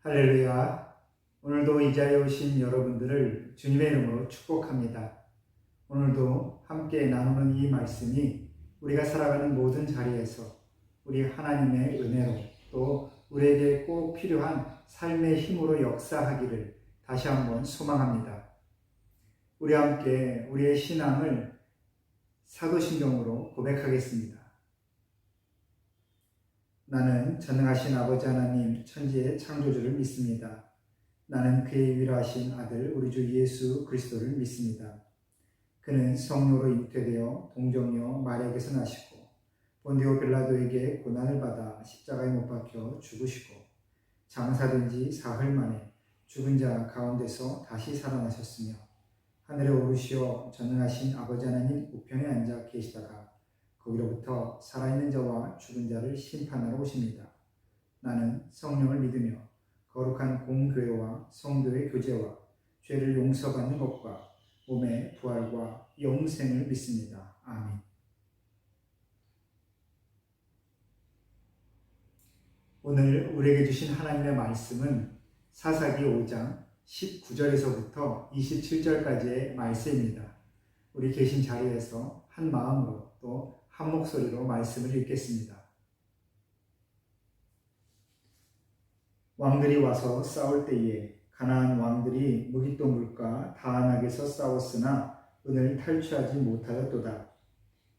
할렐루야. 오늘도 이 자리에 오신 여러분들을 주님의 이름으로 축복합니다. 오늘도 함께 나누는 이 말씀이 우리가 살아가는 모든 자리에서 우리 하나님의 은혜로 또 우리에게 꼭 필요한 삶의 힘으로 역사하기를 다시 한번 소망합니다. 우리 함께 우리의 신앙을 사도신경으로 고백하겠습니다. 나는 전능하신 아버지 하나님 천지의 창조주를 믿습니다. 나는 그의 위로하신 아들 우리 주 예수 그리스도를 믿습니다. 그는 성령으로 잉태되어 동정녀 마리아에게서 나시고 본디오 빌라도에게 고난을 받아 십자가에 못 박혀 죽으시고 장사된 지 사흘 만에 죽은 자 가운데서 다시 살아나셨으며 하늘에 오르시어 전능하신 아버지 하나님 우편에 앉아 계시다가 거기로부터 살아있는 자와 죽은 자를 심판하러 오십니다. 나는 성령을 믿으며 거룩한 공교회와 성도의 교제와 죄를 용서받는 것과 몸의 부활과 영생을 믿습니다. 아멘. 오늘 우리에게 주신 하나님의 말씀은 사사기 5장 19절에서부터 27절까지의 말씀입니다. 우리 계신 자리에서 한 마음으로 또 한 목소리로 말씀을 읽겠습니다. 왕들이 와서 싸울 때에 가나안 왕들이 무깃동굴과 다안악에서 싸웠으나 은을 탈취하지 못하였도다.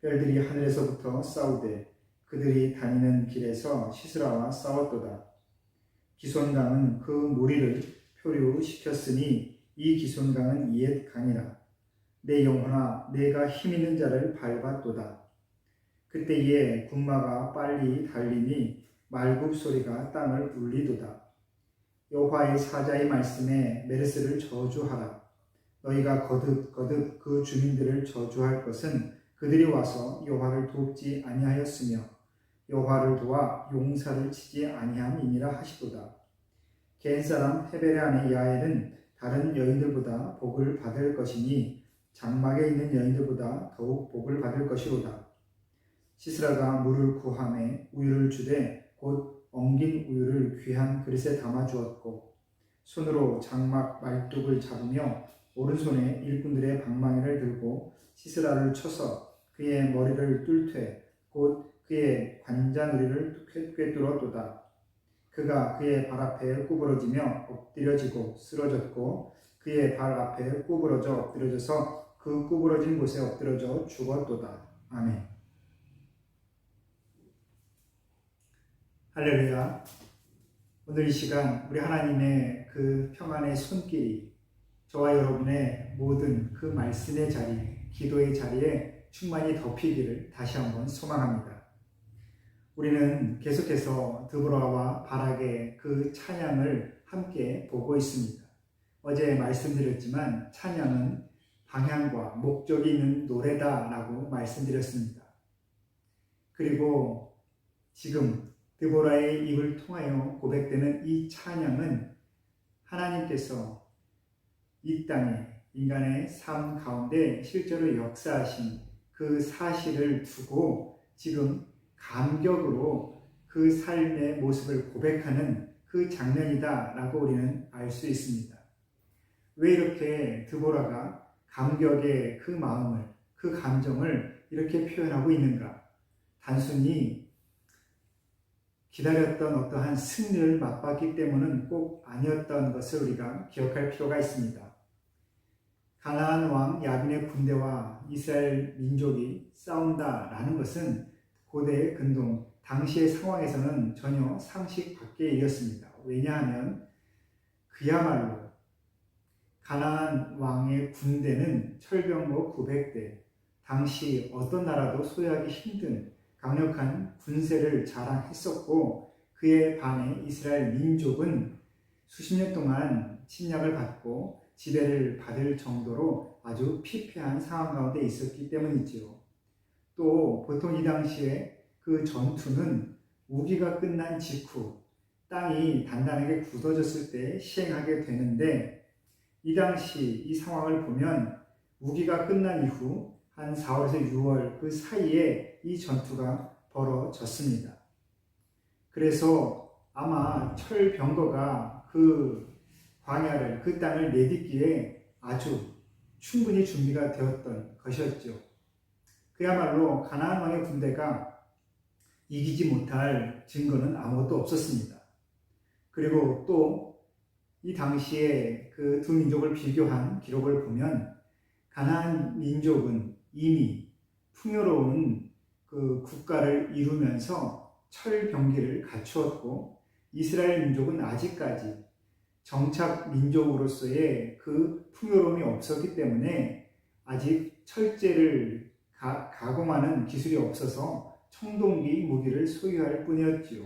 별들이 하늘에서부터 싸우되 그들이 다니는 길에서 시스라와 싸웠도다. 기손강은 그 무리를 표류시켰으니 이 기손강은 옛 강이라. 내 영혼아 내가 힘있는 자를 밟았도다. 그때에 군마가 빨리 달리니 말굽 소리가 땅을 울리도다. 여호와의 사자의 말씀에 메르스를 저주하라. 너희가 거듭 그 주민들을 저주할 것은 그들이 와서 여호와를 돕지 아니하였으며 여호와를 도와 용사를 치지 아니함이니라 하시도다. 겐 사람 헤벨의 아내 야엘은 다른 여인들보다 복을 받을 것이니 장막에 있는 여인들보다 더욱 복을 받을 것이로다. 시스라가 물을 구함에 우유를 주되 곧 엉긴 우유를 귀한 그릇에 담아 주었고 손으로 장막 말뚝을 잡으며 오른손에 일꾼들의 방망이를 들고 시스라를 쳐서 그의 머리를 뚫되 곧 그의 관자놀이를 꿰뚫었도다. 그가 그의 발 앞에 구부러지며 엎드려지고 쓰러졌고 그의 발 앞에 구부러져 엎드려져서 그 구부러진 곳에 엎드려져 죽었도다. 아멘. 할렐루야. 오늘 이 시간 우리 하나님의 그 평안의 손길이 저와 여러분의 모든 그 말씀의 자리, 기도의 자리에 충만히 덮이기를 다시 한번 소망합니다. 우리는 계속해서 드보라와 바락의 그 찬양을 함께 보고 있습니다. 어제 말씀드렸지만 찬양은 방향과 목적이 있는 노래다라고 말씀드렸습니다. 그리고 지금 드보라의 입을 통하여 고백되는 이 찬양은 하나님께서 이 땅에 인간의 삶 가운데 실제로 역사하신 그 사실을 두고 지금 감격으로 그 삶의 모습을 고백하는 그 장면이다라고 우리는 알 수 있습니다. 왜 이렇게 드보라가 감격의 그 마음을, 그 감정을 이렇게 표현하고 있는가? 단순히 기다렸던 어떠한 승리를 맛봤기 때문은 꼭 아니었던 것을 우리가 기억할 필요가 있습니다. 가나안 왕 야빈의 군대와 이스라엘 민족이 싸운다라는 것은 고대의 근동, 당시의 상황에서는 전혀 상식 밖의 일이었습니다. 왜냐하면 그야말로 가나안 왕의 군대는 철병거 900대, 당시 어떤 나라도 소유하기 힘든 강력한 군세를 자랑했었고 그에 반해 이스라엘 민족은 수십 년 동안 침략을 받고 지배를 받을 정도로 아주 피폐한 상황 가운데 있었기 때문이지요. 또 보통 이 당시에 그 전투는 우기가 끝난 직후 땅이 단단하게 굳어졌을 때 시행하게 되는데 이 당시 이 상황을 보면 우기가 끝난 이후 한 4월에서 6월 그 사이에 이 전투가 벌어졌습니다. 그래서 아마 철병거가 그 그 광야를, 그 땅을 내딛기에 아주 충분히 준비가 되었던 것이었죠. 그야말로 가나안 왕의 군대가 이기지 못할 증거는 아무것도 없었습니다. 그리고 또 이 당시에 그 두 민족을 비교한 기록을 보면 가나안 민족은 이미 풍요로운 그 국가를 이루면서 철병기를 갖추었고, 이스라엘 민족은 아직까지 정착 민족으로서의 그 풍요로움이 없었기 때문에 아직 철제를 가공하는 기술이 없어서 청동기 무기를 소유할 뿐이었지요.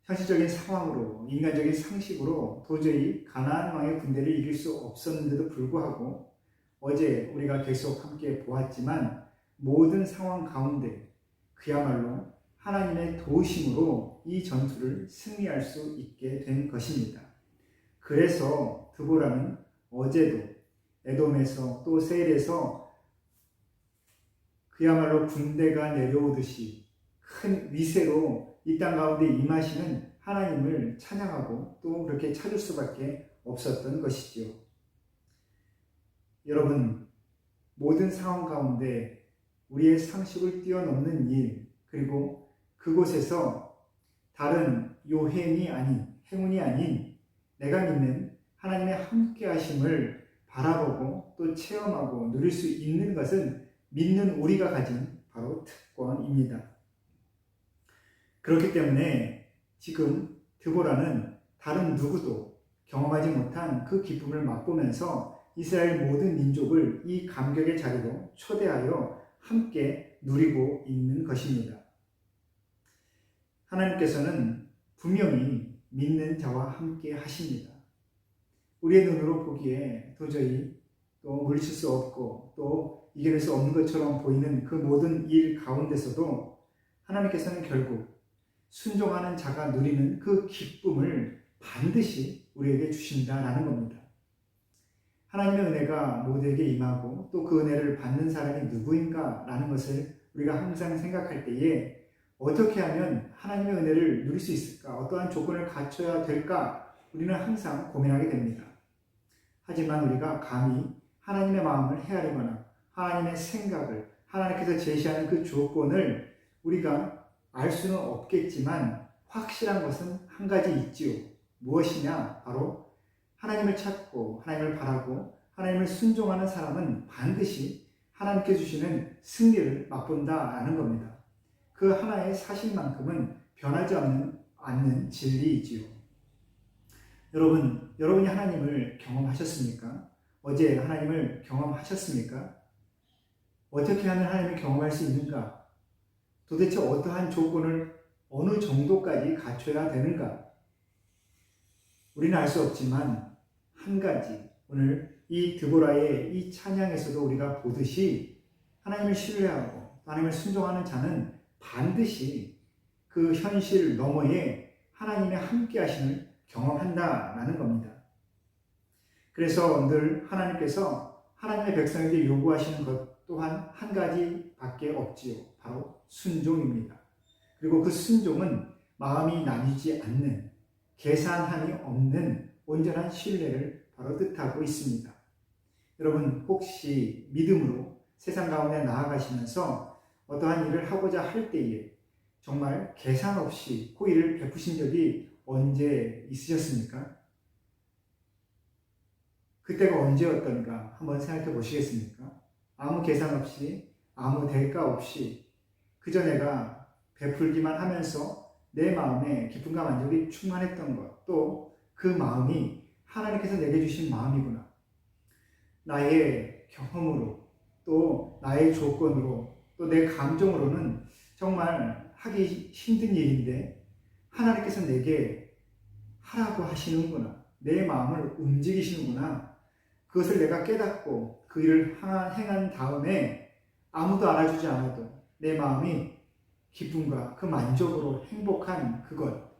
현실적인 상황으로, 인간적인 상식으로 도저히 가나안 왕의 군대를 이길 수 없었는데도 불구하고 어제 우리가 계속 함께 보았지만 모든 상황 가운데 그야말로 하나님의 도우심으로 이 전투를 승리할 수 있게 된 것입니다. 그래서 드보라는 어제도 에돔에서 또 세일에서 그야말로 군대가 내려오듯이 큰 위세로 이 땅 가운데 임하시는 하나님을 찬양하고 또 그렇게 찾을 수밖에 없었던 것이지요. 여러분, 모든 상황 가운데 우리의 상식을 뛰어넘는 일, 그리고 그곳에서 다른 요행이 아닌, 행운이 아닌 내가 믿는 하나님의 함께 하심을 바라보고 또 체험하고 누릴 수 있는 것은 믿는 우리가 가진 바로 특권입니다. 그렇기 때문에 지금 드보라는 다른 누구도 경험하지 못한 그 기쁨을 맛보면서 이스라엘 모든 민족을 이 감격의 자리로 초대하여 함께 누리고 있는 것입니다. 하나님께서는 분명히 믿는 자와 함께 하십니다. 우리의 눈으로 보기에 도저히 또 물리칠 수 없고 또 이겨낼 수 없는 것처럼 보이는 그 모든 일 가운데서도 하나님께서는 결국 순종하는 자가 누리는 그 기쁨을 반드시 우리에게 주신다라는 겁니다. 하나님의 은혜가 모두에게 임하고 또 그 은혜를 받는 사람이 누구인가 라는 것을 우리가 항상 생각할 때에 어떻게 하면 하나님의 은혜를 누릴 수 있을까? 어떠한 조건을 갖춰야 될까? 우리는 항상 고민하게 됩니다. 하지만 우리가 감히 하나님의 마음을 헤아리거나 하나님의 생각을, 하나님께서 제시하는 그 조건을 우리가 알 수는 없겠지만 확실한 것은 한 가지 있지요. 무엇이냐? 바로 하나님을 찾고 하나님을 바라고 하나님을 순종하는 사람은 반드시 하나님께 주시는 승리를 맛본다라는 겁니다. 그 하나의 사실만큼은 변하지 않는 진리이지요. 여러분이 하나님을 경험하셨습니까? 어제 하나님을 경험하셨습니까? 어떻게 하면 하나님을 경험할 수 있는가? 도대체 어떠한 조건을 어느 정도까지 갖춰야 되는가? 우리는 알 수 없지만 한 가지, 오늘 이 드보라의 이 찬양에서도 우리가 보듯이 하나님을 신뢰하고 하나님을 순종하는 자는 반드시 그 현실 너머에 하나님의 함께 하심을 경험한다라는 겁니다. 그래서 늘 하나님께서 하나님의 백성에게 요구하시는 것 또한 한 가지밖에 없지요. 바로 순종입니다. 그리고 그 순종은 마음이 나뉘지 않는, 계산함이 없는 온전한 신뢰를 바로 뜻하고 있습니다. 여러분, 혹시 믿음으로 세상 가운데 나아가시면서 어떠한 일을 하고자 할 때에 정말 계산 없이 그 일을 베푸신 적이 언제 있으셨습니까? 그때가 언제였던가 한번 생각해 보시겠습니까? 아무 계산 없이, 아무 대가 없이 그저 내가 베풀기만 하면서 내 마음에 기쁨과 만족이 충만했던 것, 또 그 마음이 하나님께서 내게 주신 마음이구나. 나의 경험으로, 또 나의 조건으로, 또 내 감정으로는 정말 하기 힘든 일인데 하나님께서 내게 하라고 하시는구나. 내 마음을 움직이시는구나. 그것을 내가 깨닫고 그 일을 행한 다음에 아무도 알아주지 않아도 내 마음이 기쁨과 그 만족으로 행복한 그것,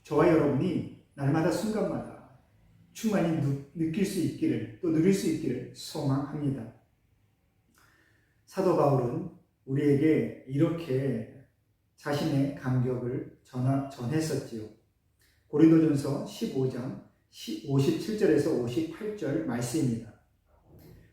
저와 여러분이 날마다 순간마다 충만히 느낄 수 있기를, 또 누릴 수 있기를 소망합니다. 사도 바울은 우리에게 이렇게 자신의 감격을 전했었지요. 고린도전서 15장 57절에서 58절 말씀입니다.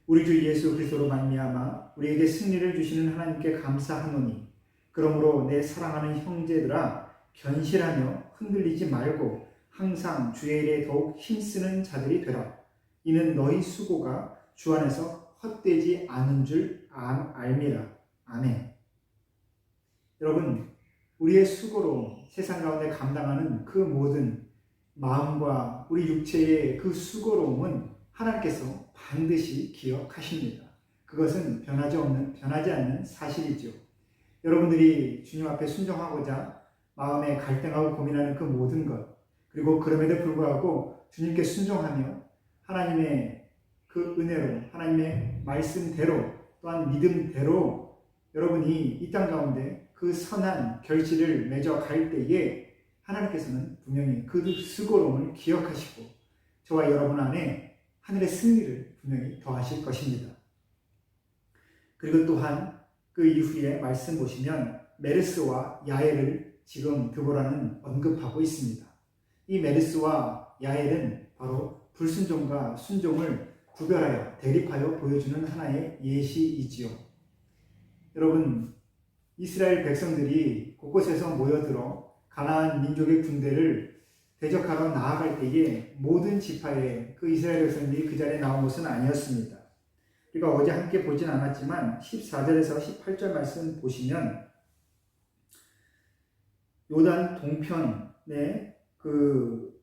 우리 주 예수 그리스도로 말미암아 우리에게 승리를 주시는 하나님께 감사하노니 그러므로 내 사랑하는 형제들아 견실하며 흔들리지 말고 항상 주의 일에 더욱 힘쓰는 자들이 되라. 이는 너희 수고가 주 안에서 헛되지 않은 줄 알미라. 아멘. 여러분, 우리의 수고로 세상 가운데 감당하는 그 모든 마음과 우리 육체의 그 수고로움은 하나님께서 반드시 기억하십니다. 그것은 변하지 않는 사실이죠. 여러분들이 주님 앞에 순종하고자 마음에 갈등하고 고민하는 그 모든 것, 그리고 그럼에도 불구하고 주님께 순종하며 하나님의 그 은혜로, 하나님의 말씀대로, 또한 믿음대로 여러분이 이 땅 가운데 그 선한 결실을 맺어 갈 때에 하나님께서는 분명히 그 수고로움을 기억하시고 저와 여러분 안에 하늘의 승리를 분명히 더하실 것입니다. 그리고 또한 그 이후에 말씀 보시면 메르스와 야엘을 지금 드보라는 언급하고 있습니다. 이 메르스와 야엘은 바로 불순종과 순종을 구별하여 대립하여 보여주는 하나의 예시이지요. 여러분, 이스라엘 백성들이 곳곳에서 모여들어 가나안 민족의 군대를 대적하러 나아갈 때에 모든 지파의 그 이스라엘 백성들이 그 자리에 나온 것은 아니었습니다. 우리가 어제 함께 보진 않았지만 14절에서 18절 말씀 보시면 요단 동편의 그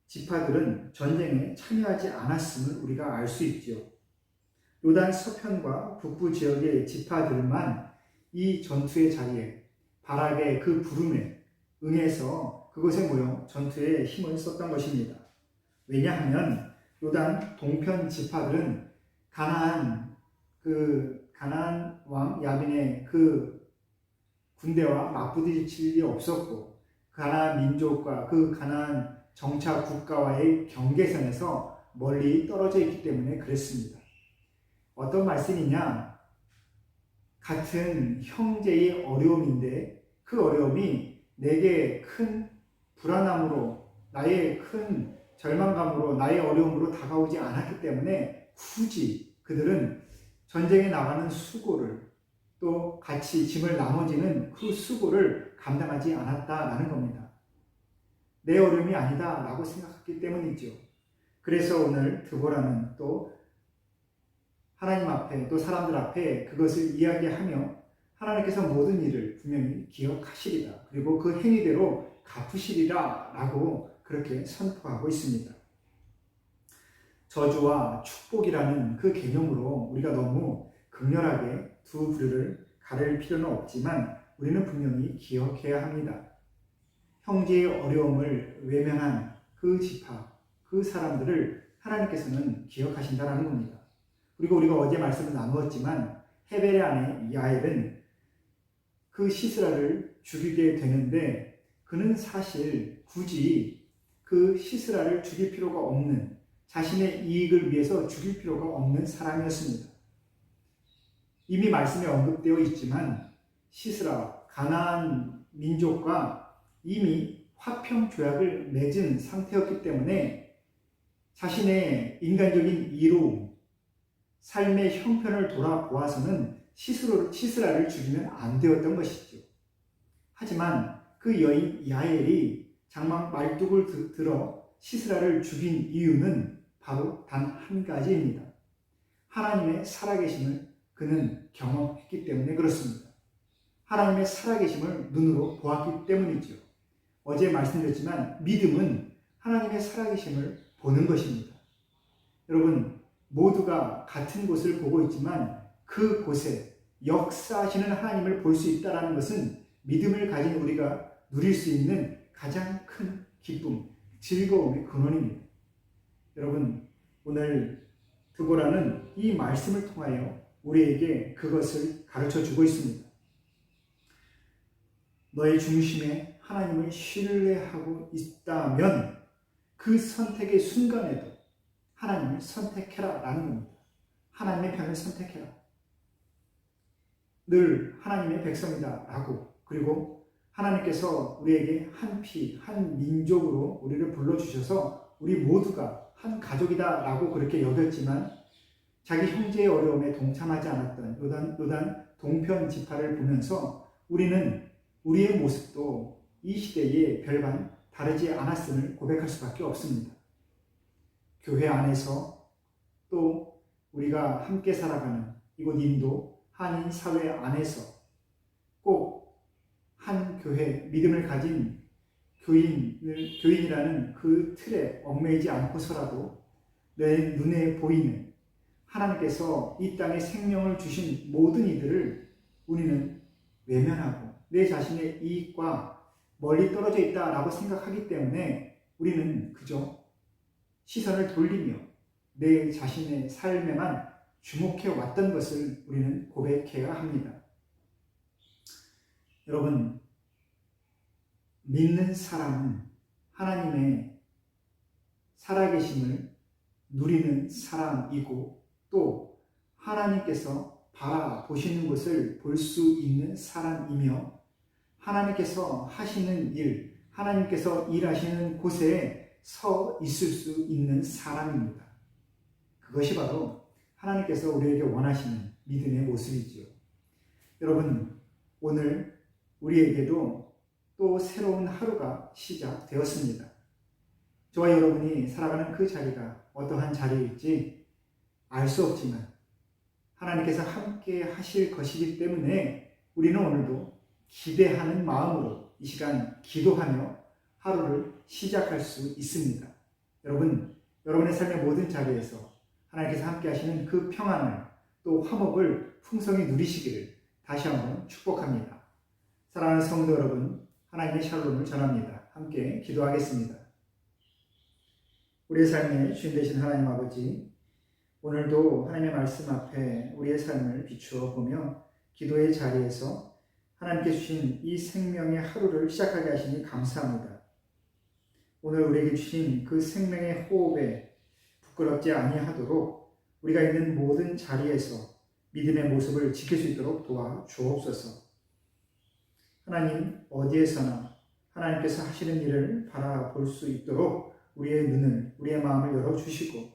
지파들은 전쟁에 참여하지 않았음을 우리가 알 수 있지요. 요단 서편과 북부 지역의 지파들만 이 전투의 자리에 바락의 그 부름에 응해서 그곳에 모여 전투에 힘을 썼던 것입니다. 왜냐하면 요단 동편 지파들은 가나안 왕 야빈의 그 군대와 맞부딪힐 일이 없었고 가나안 민족과 그 가나안 정착 국가와의 경계선에서 멀리 떨어져 있기 때문에 그랬습니다. 어떤 말씀이냐? 같은 형제의 어려움인데 그 어려움이 내게 큰 불안함으로, 나의 큰 절망감으로, 나의 어려움으로 다가오지 않았기 때문에 굳이 그들은 전쟁에 나가는 수고를, 또 같이 짐을 나눠지는 그 수고를 감당하지 않았다라는 겁니다. 내 어려움이 아니다라고 생각했기 때문이죠. 그래서 오늘 드보라는 또 하나님 앞에, 또 사람들 앞에 그것을 이야기하며 하나님께서 모든 일을 분명히 기억하시리라, 그리고 그 행위대로 갚으시리라 라고 그렇게 선포하고 있습니다. 저주와 축복이라는 그 개념으로 우리가 너무 극렬하게 두 부류를 가릴 필요는 없지만 우리는 분명히 기억해야 합니다. 형제의 어려움을 외면한 그 지파, 그 사람들을 하나님께서는 기억하신다는 겁니다. 그리고 우리가 어제 말씀을 나누었지만 헤벨의 아내 야엘은 그 시스라를 죽이게 되는데 그는 사실 굳이 그 시스라를 죽일 필요가 없는, 자신의 이익을 위해서 죽일 필요가 없는 사람이었습니다. 이미 말씀에 언급되어 있지만 시스라, 가나안 민족과 이미 화평 조약을 맺은 상태였기 때문에 자신의 인간적인 이로 삶의 형편을 돌아보아서는 시스라를 죽이면 안 되었던 것이죠. 하지만 그 여인 야엘이 장막 말뚝을 들어 시스라를 죽인 이유는 바로 단 한 가지입니다. 하나님의 살아계심을 그는 경험했기 때문에 그렇습니다. 하나님의 살아계심을 눈으로 보았기 때문이죠. 어제 말씀드렸지만 믿음은 하나님의 살아계심을 보는 것입니다. 여러분, 모두가 같은 곳을 보고 있지만 그 곳에 역사하시는 하나님을 볼 수 있다는 것은 믿음을 가진 우리가 누릴 수 있는 가장 큰 기쁨, 즐거움의 근원입니다. 여러분, 오늘 드보라는 이 말씀을 통하여 우리에게 그것을 가르쳐 주고 있습니다. 너의 중심에 하나님을 신뢰하고 있다면 그 선택의 순간에도 하나님을 선택해라 라는 겁니다. 하나님의 편을 선택해라. 늘 하나님의 백성이다 라고, 그리고 하나님께서 우리에게 한 피, 한 민족으로 우리를 불러주셔서 우리 모두가 한 가족이다라고 그렇게 여겼지만 자기 형제의 어려움에 동참하지 않았던 요단 동편 지파를 보면서 우리는 우리의 모습도 이 시대에 별반 다르지 않았음을 고백할 수밖에 없습니다. 교회 안에서 또 우리가 함께 살아가는 이곳 인도 한인 사회 안에서 꼭 한 교회, 믿음을 가진 교인이라는 그 틀에 얽매이지 않고서라도 내 눈에 보이는 하나님께서 이 땅에 생명을 주신 모든 이들을 우리는 외면하고 내 자신의 이익과 멀리 떨어져 있다라고 생각하기 때문에 우리는 그저 시선을 돌리며 내 자신의 삶에만 주목해 왔던 것을 우리는 고백해야 합니다. 여러분, 믿는 사람은 하나님의 살아계심을 누리는 사람이고 또 하나님께서 바라보시는 것을 볼 수 있는 사람이며 하나님께서 하시는 일, 하나님께서 일하시는 곳에 서 있을 수 있는 사람입니다. 그것이 바로 하나님께서 우리에게 원하시는 믿음의 모습이지요. 여러분, 오늘 우리에게도 또 새로운 하루가 시작되었습니다. 저와 여러분이 살아가는 그 자리가 어떠한 자리일지 알 수 없지만 하나님께서 함께 하실 것이기 때문에 우리는 오늘도 기대하는 마음으로 이 시간 기도하며 하루를 시작할 수 있습니다. 여러분, 여러분의 삶의 모든 자리에서 하나님께서 함께 하시는 그 평안을 또 화목을 풍성히 누리시기를 다시 한번 축복합니다. 사랑하는 성도 여러분, 하나님의 샬롬을 전합니다. 함께 기도하겠습니다. 우리의 삶의 주인 되신 하나님 아버지, 오늘도 하나님의 말씀 앞에 우리의 삶을 비추어 보며 기도의 자리에서 하나님께 주신 이 생명의 하루를 시작하게 하시니 감사합니다. 오늘 우리에게 주신 그 생명의 호흡에 부끄럽지 아니하도록 우리가 있는 모든 자리에서 믿음의 모습을 지킬 수 있도록 도와주옵소서. 하나님, 어디에서나 하나님께서 하시는 일을 바라볼 수 있도록 우리의 눈을, 우리의 마음을 열어주시고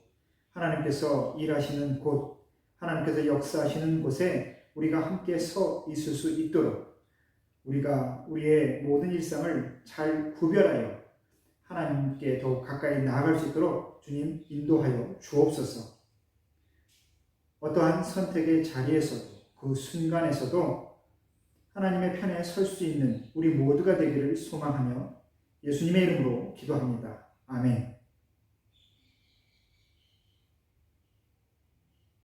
하나님께서 일하시는 곳, 하나님께서 역사하시는 곳에 우리가 함께 서 있을 수 있도록 우리가 우리의 모든 일상을 잘 구별하여 하나님께 더 가까이 나아갈 수 있도록 주님 인도하여 주옵소서. 어떠한 선택의 자리에서도 그 순간에서도 하나님의 편에 설 수 있는 우리 모두가 되기를 소망하며 예수님의 이름으로 기도합니다. 아멘.